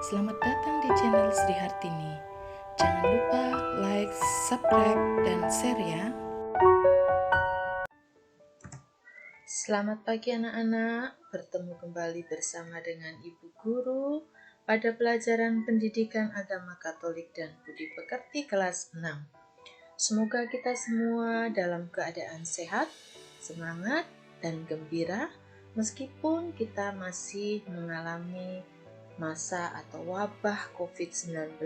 Selamat datang di channel Sri Hartini. Jangan lupa like, subscribe, dan share ya. Selamat pagi anak-anak, bertemu kembali bersama dengan Ibu Guru pada pelajaran Pendidikan Agama Katolik dan Budi Pekerti kelas 6. Semoga kita semua dalam keadaan sehat, semangat, dan gembira meskipun kita masih mengalami masa atau wabah COVID-19.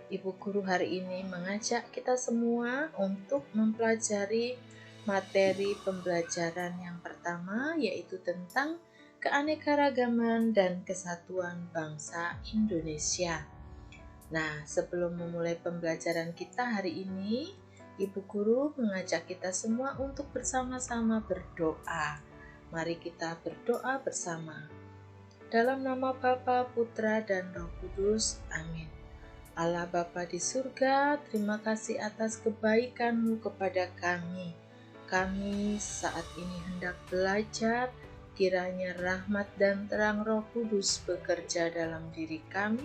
Ibu Guru hari ini mengajak kita semua untuk mempelajari materi pembelajaran yang pertama, yaitu tentang keanekaragaman dan kesatuan bangsa Indonesia. Nah, sebelum memulai pembelajaran kita hari ini, Ibu Guru mengajak kita semua untuk bersama-sama berdoa. Mari kita berdoa bersama. Dalam nama Bapa, Putra, dan Roh Kudus. Amin. Allah Bapa di surga, terima kasih atas kebaikan-Mu kepada kami. Kami saat ini hendak belajar, kiranya rahmat dan terang Roh Kudus bekerja dalam diri kami,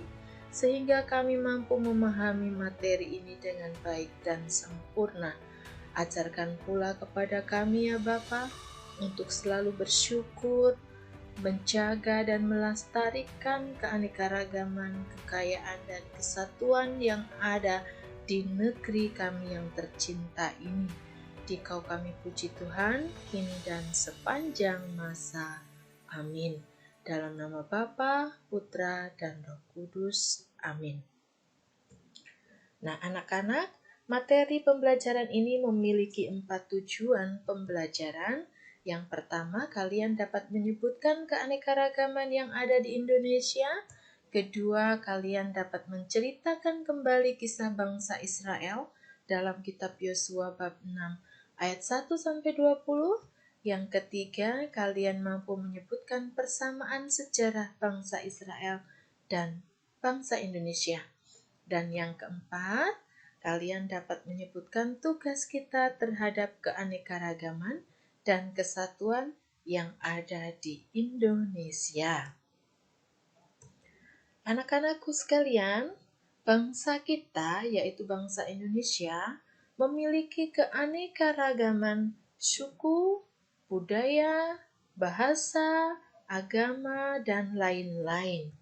sehingga kami mampu memahami materi ini dengan baik dan sempurna. Ajarkan pula kepada kami ya Bapa, untuk selalu bersyukur, menjaga dan melestarikan keanekaragaman, kekayaan, dan kesatuan yang ada di negeri kami yang tercinta ini. Dikau kami puji Tuhan, kini dan sepanjang masa. Amin. Dalam nama Bapa, Putra, dan Roh Kudus. Amin. Nah, anak-anak, materi pembelajaran ini memiliki 4 tujuan pembelajaran. Yang pertama, kalian dapat menyebutkan keanekaragaman yang ada di Indonesia. Kedua, kalian dapat menceritakan kembali kisah bangsa Israel dalam kitab Yosua bab 6 ayat 1-20. Yang ketiga, kalian mampu menyebutkan persamaan sejarah bangsa Israel dan bangsa Indonesia. Dan yang keempat, kalian dapat menyebutkan tugas kita terhadap keanekaragaman dan kesatuan yang ada di Indonesia. Anak-anakku sekalian, bangsa kita, yaitu bangsa Indonesia, memiliki keanekaragaman suku, budaya, bahasa, agama, dan lain-lain.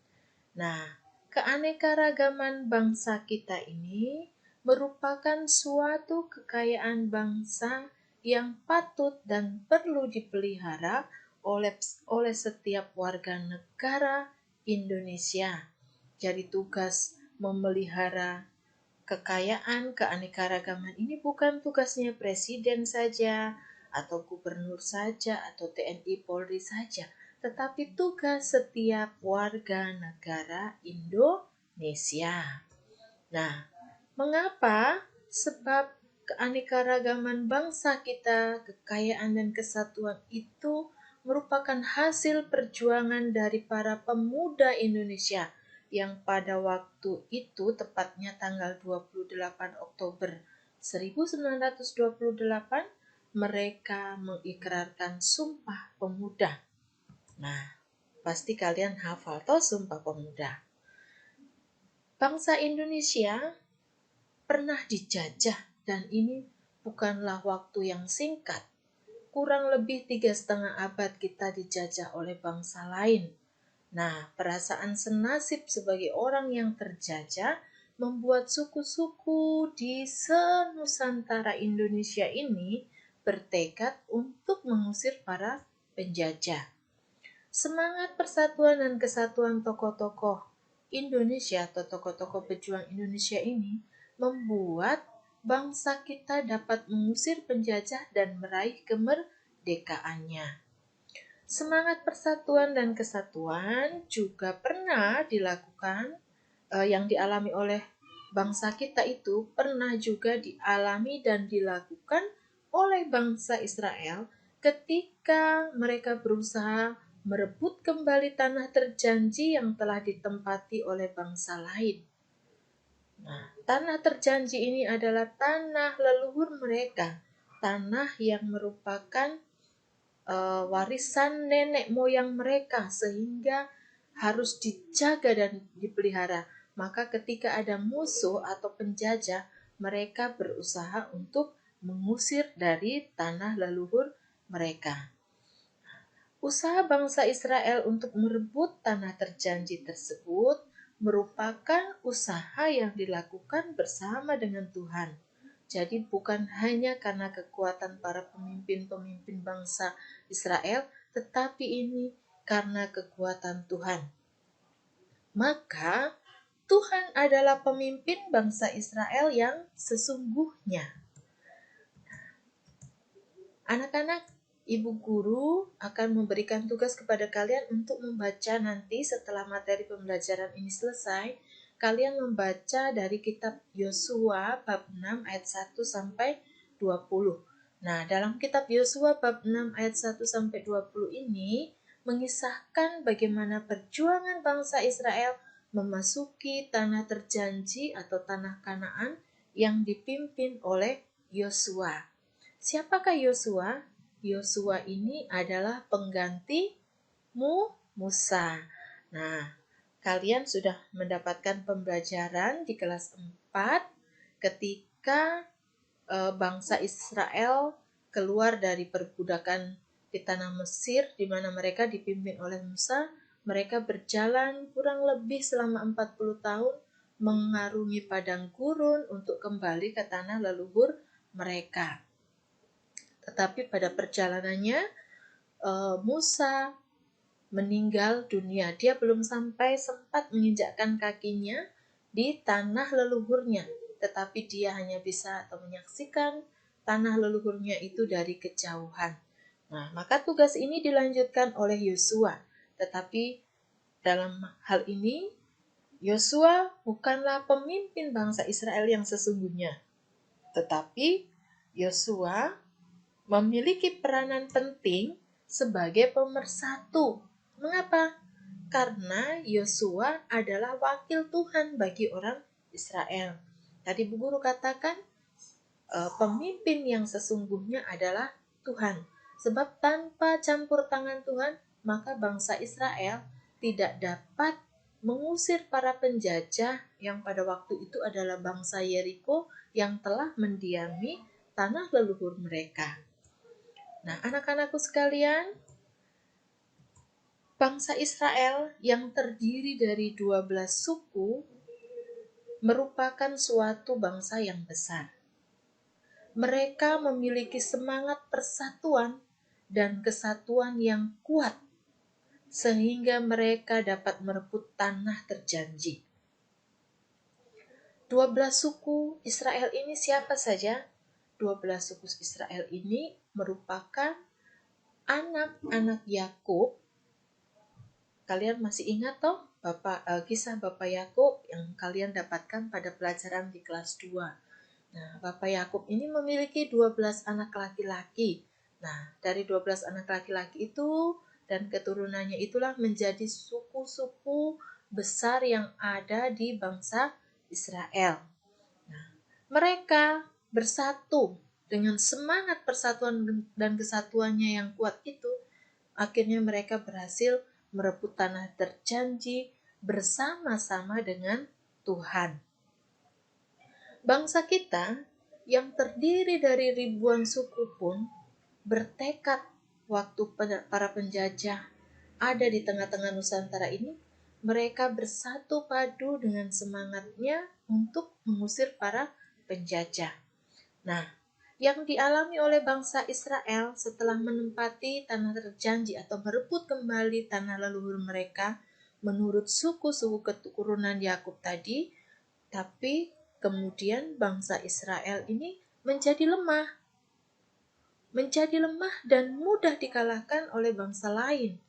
Nah, keanekaragaman bangsa kita ini merupakan suatu kekayaan bangsa yang patut dan perlu dipelihara oleh setiap warga negara Indonesia. Jadi tugas memelihara kekayaan keanekaragaman ini bukan tugasnya presiden saja, atau gubernur saja, atau TNI Polri saja, tetapi tugas setiap warga negara Indonesia. Nah, mengapa? Sebab keanekaragaman bangsa kita, kekayaan dan kesatuan itu merupakan hasil perjuangan dari para pemuda Indonesia yang pada waktu itu, tepatnya tanggal 28 Oktober 1928, mereka mengikrarkan Sumpah Pemuda. Nah, pasti kalian hafal toh Sumpah Pemuda. Bangsa Indonesia pernah dijajah, dan ini bukanlah waktu yang singkat. Kurang lebih 3,5 abad kita dijajah oleh bangsa lain. Nah, perasaan senasib sebagai orang yang terjajah membuat suku-suku di senusantara Indonesia ini bertekad untuk mengusir para penjajah. Semangat persatuan dan kesatuan tokoh-tokoh Indonesia atau tokoh-tokoh pejuang Indonesia ini membuat bangsa kita dapat mengusir penjajah dan meraih kemerdekaannya. Semangat persatuan dan kesatuan juga pernah dilakukan, yang dialami oleh bangsa kita itu pernah juga dialami dan dilakukan oleh bangsa Israel ketika mereka berusaha merebut kembali tanah terjanji yang telah ditempati oleh bangsa lain. Nah, tanah terjanji ini adalah tanah leluhur mereka, tanah yang merupakan warisan nenek moyang mereka, sehingga harus dijaga dan dipelihara. Maka ketika ada musuh atau penjajah, mereka berusaha untuk mengusir dari tanah leluhur mereka. Usaha bangsa Israel untuk merebut tanah terjanji tersebut merupakan usaha yang dilakukan bersama dengan Tuhan. Jadi bukan hanya karena kekuatan para pemimpin-pemimpin bangsa Israel, tetapi ini karena kekuatan Tuhan. Maka Tuhan adalah pemimpin bangsa Israel yang sesungguhnya. Anak-anak, ibu guru akan memberikan tugas kepada kalian untuk membaca nanti setelah materi pembelajaran ini selesai. Kalian membaca dari kitab Yosua bab 6 ayat 1 sampai 20. Nah, dalam kitab Yosua bab 6 ayat 1 sampai 20 ini mengisahkan bagaimana perjuangan bangsa Israel memasuki tanah terjanji atau tanah Kanaan yang dipimpin oleh Yosua. Siapakah Yosua? Yosua ini adalah pengganti Musa. Nah, kalian sudah mendapatkan pembelajaran di kelas 4 ketika bangsa Israel keluar dari perbudakan di tanah Mesir, di mana mereka dipimpin oleh Musa. Mereka berjalan kurang lebih selama 40 tahun mengarungi padang gurun untuk kembali ke tanah leluhur mereka. Tetapi pada perjalanannya Musa meninggal dunia. Dia belum sampai sempat menginjakkan kakinya di tanah leluhurnya, tetapi dia hanya bisa atau menyaksikan tanah leluhurnya itu dari kejauhan. Nah, maka tugas ini dilanjutkan oleh Yosua. Tetapi dalam hal ini Yosua bukanlah pemimpin bangsa Israel yang sesungguhnya, tetapi Yosua memiliki peranan penting sebagai pemersatu. Mengapa? Karena Yosua adalah wakil Tuhan bagi orang Israel. Tadi Bu Guru katakan pemimpin yang sesungguhnya adalah Tuhan. Sebab tanpa campur tangan Tuhan, maka bangsa Israel tidak dapat mengusir para penjajah yang pada waktu itu adalah bangsa Yeriko yang telah mendiami tanah leluhur mereka. Nah, anak-anakku sekalian, bangsa Israel yang terdiri dari 12 suku merupakan suatu bangsa yang besar. Mereka memiliki semangat persatuan dan kesatuan yang kuat, sehingga mereka dapat merebut tanah terjanji. 12 suku Israel ini siapa saja? 12 suku Israel ini merupakan anak-anak Yakub. Kalian masih ingat toh kisah Bapak Yakub yang kalian dapatkan pada pelajaran di kelas 2. Nah, Bapak Yakub ini memiliki 12 anak laki-laki. Nah, dari 12 anak laki-laki itu dan keturunannya itulah menjadi suku-suku besar yang ada di bangsa Israel. Nah, mereka bersatu dengan semangat persatuan dan kesatuannya yang kuat itu, akhirnya mereka berhasil merebut tanah terjanji bersama-sama dengan Tuhan. Bangsa kita yang terdiri dari ribuan suku pun bertekad waktu para penjajah ada di tengah-tengah Nusantara ini, mereka bersatu padu dengan semangatnya untuk mengusir para penjajah. Nah, yang dialami oleh bangsa Israel setelah menempati tanah terjanji atau merebut kembali tanah leluhur mereka menurut suku-suku keturunan Yakub tadi, tapi kemudian bangsa Israel ini menjadi lemah dan mudah dikalahkan oleh bangsa lain.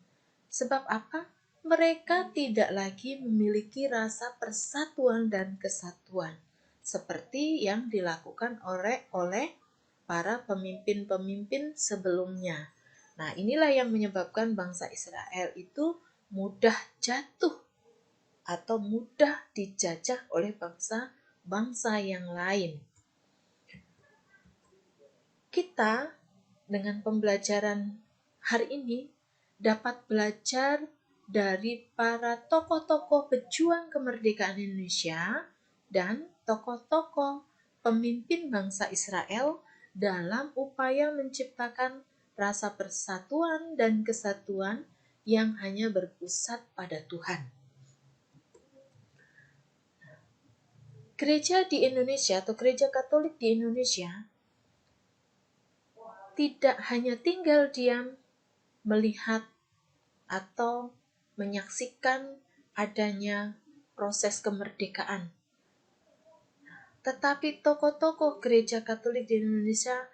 Sebab apa? Mereka tidak lagi memiliki rasa persatuan dan kesatuan seperti yang dilakukan oleh para pemimpin-pemimpin sebelumnya. Nah, inilah yang menyebabkan bangsa Israel itu mudah jatuh atau mudah dijajah oleh bangsa-bangsa yang lain. Kita dengan pembelajaran hari ini dapat belajar dari para tokoh-tokoh pejuang kemerdekaan Indonesia dan tokoh-tokoh pemimpin bangsa Israel dalam upaya menciptakan rasa persatuan dan kesatuan yang hanya berpusat pada Tuhan. Gereja di Indonesia atau Gereja Katolik di Indonesia tidak hanya tinggal diam melihat atau menyaksikan adanya proses kemerdekaan. Tetapi tokoh-tokoh Gereja Katolik di Indonesia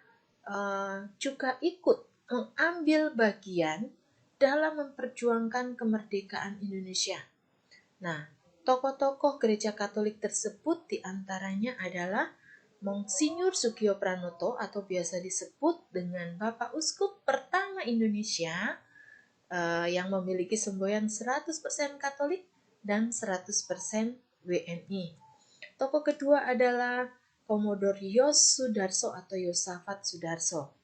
juga ikut mengambil bagian dalam memperjuangkan kemerdekaan Indonesia. Nah, tokoh-tokoh Gereja Katolik tersebut diantaranya adalah Monsinyur Sugio Pranoto atau biasa disebut dengan Bapak Uskup pertama Indonesia, yang memiliki semboyan 100% Katolik dan 100% WNI. Tokoh kedua adalah Komodor Yos Sudarso atau Yosafat Sudarso.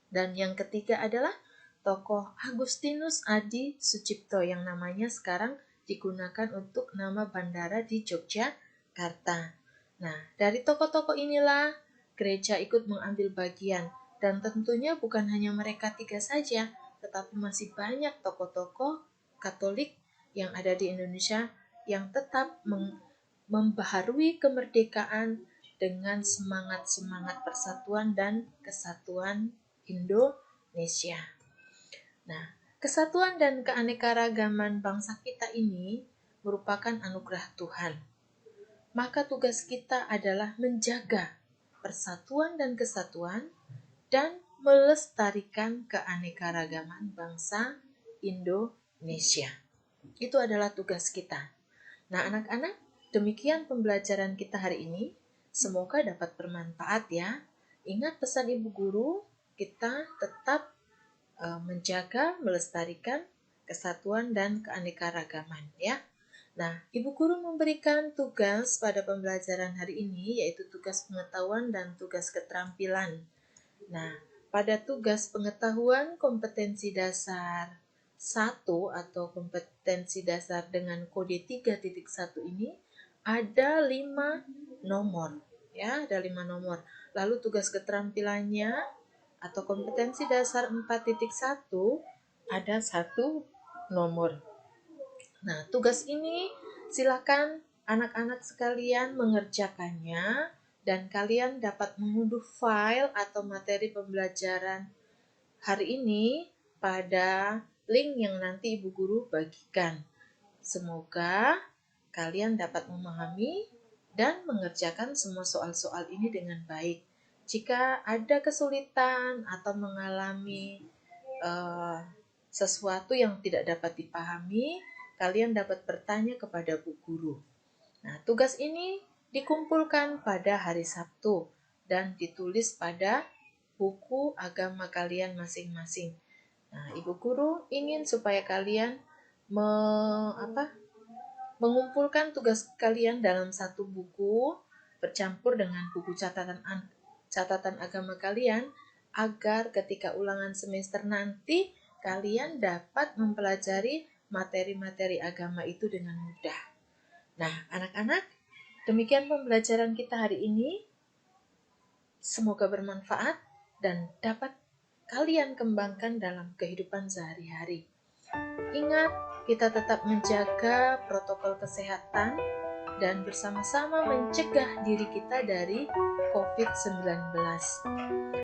Dan yang ketiga adalah tokoh Agustinus Adi Sucipto yang namanya sekarang digunakan untuk nama bandara di Yogyakarta. Nah, dari tokoh-tokoh inilah gereja ikut mengambil bagian, dan tentunya bukan hanya mereka tiga saja, tetapi masih banyak tokoh-tokoh Katolik yang ada di Indonesia yang tetap membaharui kemerdekaan dengan semangat-semangat persatuan dan kesatuan Indonesia. Nah, kesatuan dan keanekaragaman bangsa kita ini merupakan anugerah Tuhan. Maka tugas kita adalah menjaga persatuan dan kesatuan dan melestarikan keanekaragaman bangsa Indonesia. Itu adalah tugas kita. Nah, anak-anak, demikian pembelajaran kita hari ini. Semoga dapat bermanfaat ya. Ingat pesan Ibu Guru, kita tetap menjaga, melestarikan kesatuan dan keanekaragaman ya. Nah, Ibu Guru memberikan tugas pada pembelajaran hari ini, yaitu tugas pengetahuan dan tugas keterampilan. Nah, pada tugas pengetahuan kompetensi dasar 1 atau kompetensi dasar dengan kode 3.1 ini ada 5 nomor. Ya, ada 5 nomor. Lalu tugas keterampilannya atau kompetensi dasar 4.1 ada 1 nomor. Nah, tugas ini silakan anak-anak sekalian mengerjakannya, dan kalian dapat mengunduh file atau materi pembelajaran hari ini pada link yang nanti Ibu Guru bagikan. Semoga kalian dapat memahami dan mengerjakan semua soal-soal ini dengan baik. Jika ada kesulitan atau mengalami sesuatu yang tidak dapat dipahami, kalian dapat bertanya kepada Bu Guru. Nah, tugas ini dikumpulkan pada hari Sabtu dan ditulis pada buku agama kalian masing-masing. Nah, Ibu Guru ingin supaya kalian mengumpulkan tugas kalian dalam satu buku bercampur dengan buku catatan agama kalian, agar ketika ulangan semester nanti kalian dapat mempelajari materi-materi agama itu dengan mudah. Nah, anak-anak, demikian pembelajaran kita hari ini. Semoga bermanfaat dan dapat kalian kembangkan dalam kehidupan sehari-hari. Ingat, kita tetap menjaga protokol kesehatan dan bersama-sama mencegah diri kita dari COVID-19.